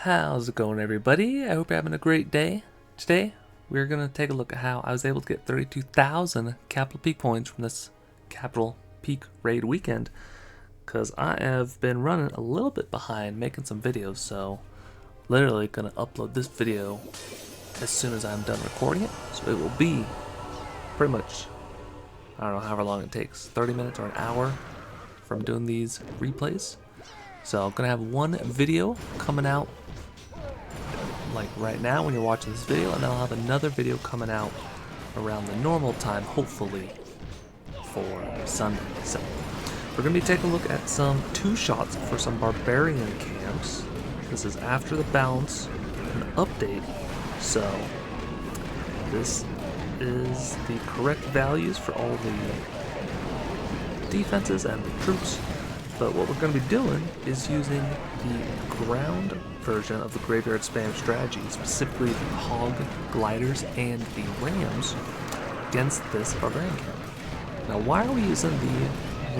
How's it going, everybody? I hope you're having a great day. Today, we're going to take a look at how I was able to get 32,000 Capital Peak points from this Capital Peak raid weekend, because I have been running a little bit behind making some videos, so literally going to upload this video as soon as I'm done recording it. So it will be pretty much, I don't know, however long it takes, 30 minutes or an hour from doing these replays. So I'm going to have one video coming out like right now when you're watching this video, and then I'll have another video coming out around the normal time, hopefully, for Sunday. So we're going to be taking a look at some two shots for some Barbarian camps. This is after the balance and update, so this is the correct values for all the defenses and the troops. But what we're going to be doing is using the ground version of the graveyard spam strategy, specifically the hog gliders and the rams against this barbarian camp. Now, why are we using the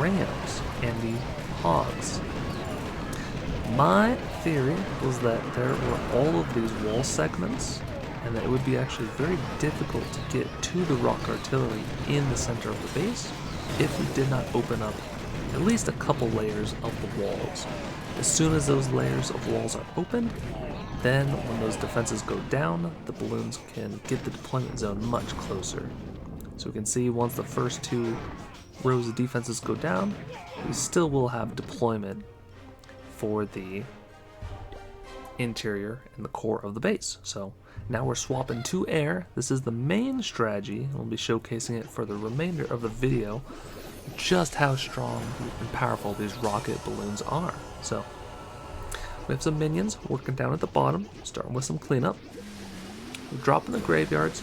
rams and the hogs? My theory was that there were all of these wall segments, and that it would be actually very difficult to get to the rock artillery in the center of the base if we did not open up at least a couple layers of the walls. As soon as those layers of walls are opened, then when those defenses go down, the balloons can get the deployment zone much closer. So we can see once the first two rows of defenses go down, we still will have deployment for the interior and the core of the base. So now we're swapping to air. This is the main strategy. We'll be showcasing it for the remainder of the video, just how strong and powerful these rocket balloons are. So we have some minions working down at the bottom, starting with some cleanup. We're dropping the graveyards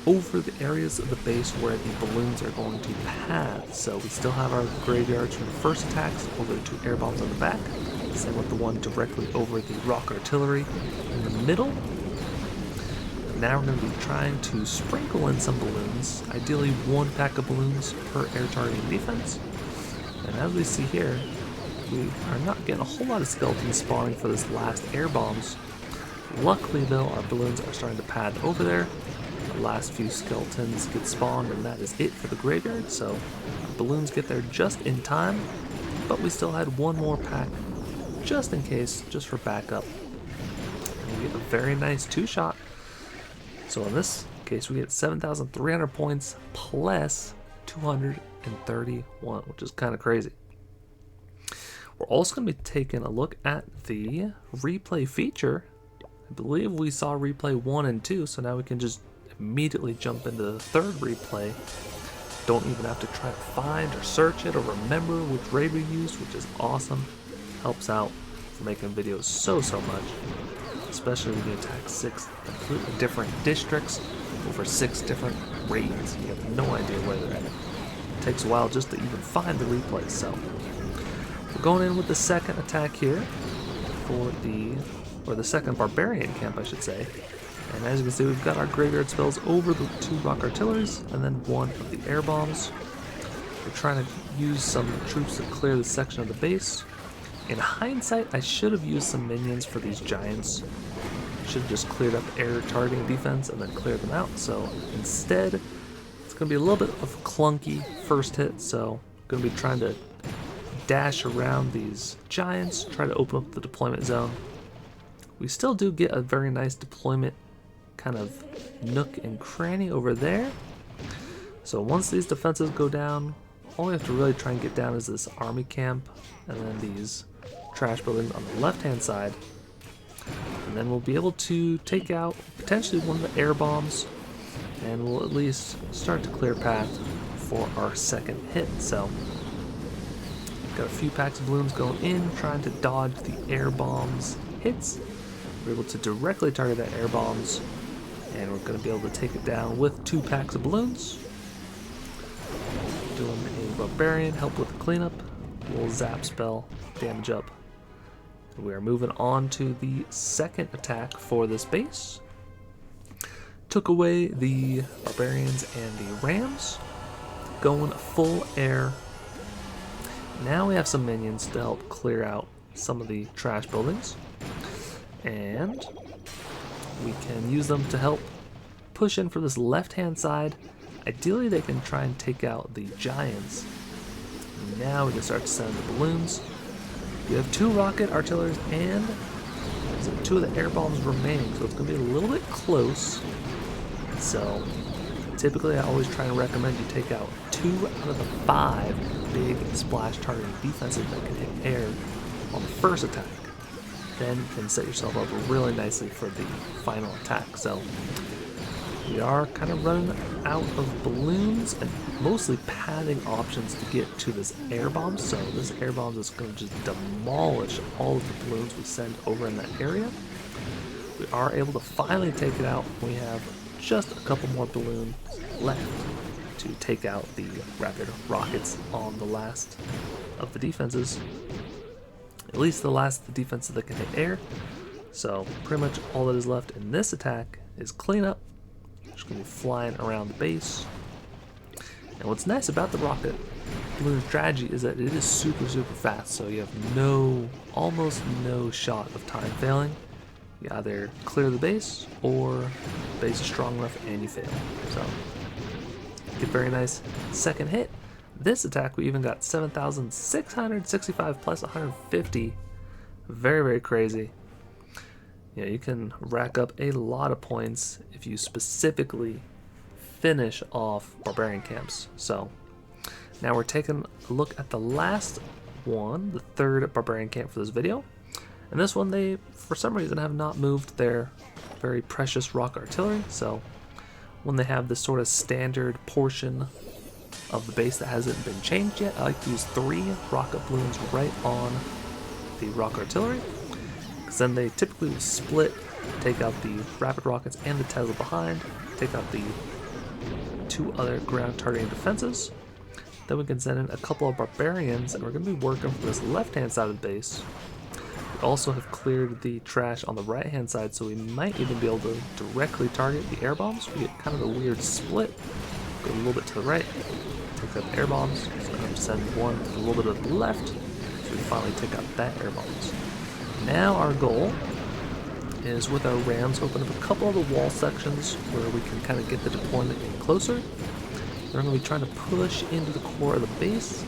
over the areas of the base where the balloons are going to pad. So we still have our graveyards from the first attacks over the two air bombs on the back. Same with the one directly over the rock artillery in the middle. Now we're going to be trying to sprinkle in some balloons, ideally one pack of balloons per air targeting defense. And as we see here, we are not getting a whole lot of skeletons spawning for this last air bombs. Luckily though, our balloons are starting to pad over there. The last few skeletons get spawned, and that is it for the graveyard, so our balloons get there just in time, but we still had one more pack just in case, just for backup. And we get a very nice two-shot. So in this case, we get 7,300 points plus 231, which is kind of crazy. We're also going to be taking a look at the replay feature. I believe we saw replay 1 and 2, so now we can just immediately jump into the third replay. Don't even have to try to find or search it or remember which raid we used, which is awesome. Helps out for making videos so much. Especially when you attack 6 completely different districts over 6 different raids. You have no idea where they're at. It takes a while just to even find the replays. So we're going in with the second attack here for the second barbarian camp, I should say. And as you can see, we've got our graveyard spells over the 2 rock artilleries and then 1 of the air bombs. We're trying to use some troops to clear this section of the base. In hindsight, I should have used some minions for these giants. Should have just cleared up air targeting defense and then cleared them out. So instead, it's going to be a little bit of a clunky first hit. So I'm going to be trying to dash around these giants, try to open up the deployment zone. We still do get a very nice deployment kind of nook and cranny over there. So once these defenses go down, all we have to really try and get down is this army camp and then these trash buildings on the left hand side, and then we'll be able to take out potentially one of the air bombs, and we'll at least start to clear path for our second hit. So got a few packs of balloons going in, trying to dodge the air bombs hits. We're able to directly target that air bombs, and we're going to be able to take it down with 2 packs of balloons. Doing a barbarian, help with the cleanup, a little zap spell, damage up. We are moving on to the second attack for this base. Took away the barbarians and the rams, going full air. Now we have some minions to help clear out some of the trash buildings. And we can use them to help push in for this left-hand side. Ideally, they can try and take out the giants. Now we can start to send the balloons. We have 2 rocket artilleries and 2 of the air bombs remaining, so it's going to be a little bit close. So typically I always try and recommend you take out 2 out of the 5 big splash targeting defenses that can hit air on the first attack. Then you can set yourself up really nicely for the final attack. So we are kind of running out of balloons and mostly padding options to get to this air bomb. So this air bomb is going to just demolish all of the balloons we send over in that area. We are able to finally take it out. We have just a couple more balloons left to take out the rapid rockets on the last of the defenses. At least the last of the defenses that can hit air. So pretty much all that is left in this attack is cleanup. Just going to be flying around the base. And what's nice about the rocket balloon strategy is that it is super fast. So you have almost no shot of time failing. You either clear the base or the base is strong enough and you fail. So get very nice second hit. This attack we even got 7,665 plus 150. Very crazy. Yeah, you can rack up a lot of points if you specifically finish off barbarian camps. So now we're taking a look at the last one, the 3rd barbarian camp for this video. And this one, they, for some reason, have not moved their very precious rock artillery. So when they have this sort of standard portion of the base that hasn't been changed yet, I like to use 3 rocket balloons right on the rock artillery. Because then they typically will split, take out the rapid rockets and the Tesla behind, take out the 2 other ground targeting defenses. Then we can send in a couple of barbarians, and we're going to be working from this left-hand side of the base. We also have cleared the trash on the right-hand side, so we might even be able to directly target the air bombs. We get kind of a weird split. Go a little bit to the right, take out the air bombs, so I'm going to send one a little bit to the left, so we finally take out that air bombs. Now our goal is, with our rams, open up a couple of the wall sections where we can kind of get the deployment in closer. We're going to be trying to push into the core of the base,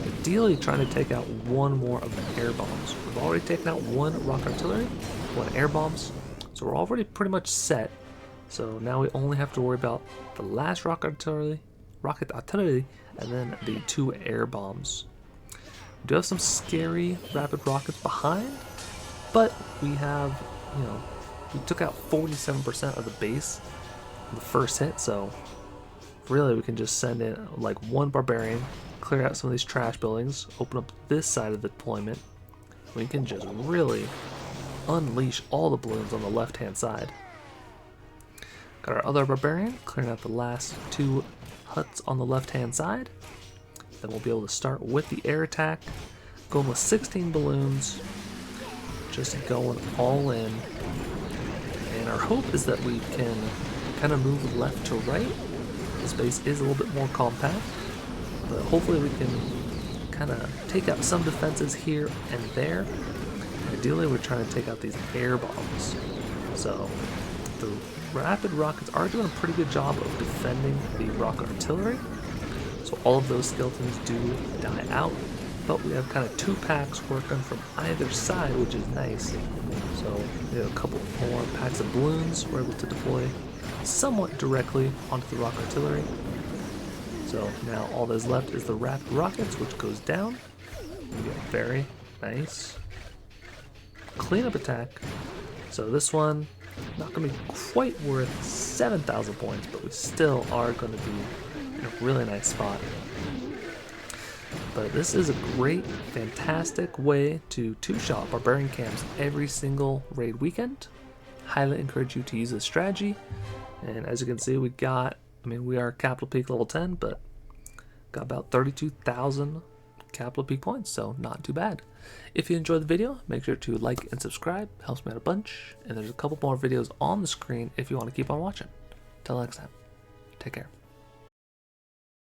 ideally trying to take out 1 more of the air bombs. We've already taken out 1 rock artillery, 1 air bombs, so we're already pretty much set. So now we only have to worry about the last rocket artillery, and then the 2 air bombs. We do have some scary rapid rockets behind, but we have, we took out 47% of the base in the first hit, so really we can just send in like 1 barbarian, clear out some of these trash buildings, open up this side of the deployment. We can just really unleash all the balloons on the left-hand side. Got our other barbarian clearing out the last 2 huts on the left-hand side. Then we'll be able to start with the air attack, going with 16 balloons, just going all in. And our hope is that we can kind of move left to right. This base is a little bit more compact, but hopefully we can kind of take out some defenses here and there. Ideally, we're trying to take out these air bombs. So the rapid rockets are doing a pretty good job of defending the rocket artillery. So all of those skeletons do die out, but we have kind of 2 packs working from either side, which is nice. So we have a couple more packs of balloons we're able to deploy somewhat directly onto the rock artillery. So now all that's left is the rapid rockets, which goes down. We get very nice cleanup attack. So this one, not going to be quite worth 7,000 points, but we still are going to be in a really nice spot. But this is a great, fantastic way to 2-shot barbarian camps every single raid weekend. Highly encourage you to use this strategy. And as you can see, we are capital peak level 10, but got about 32,000 capital peak points, so not too bad. If you enjoyed the video, make sure to like and subscribe, helps me out a bunch. And there's a couple more videos on the screen if you want to keep on watching. Till next time, take care.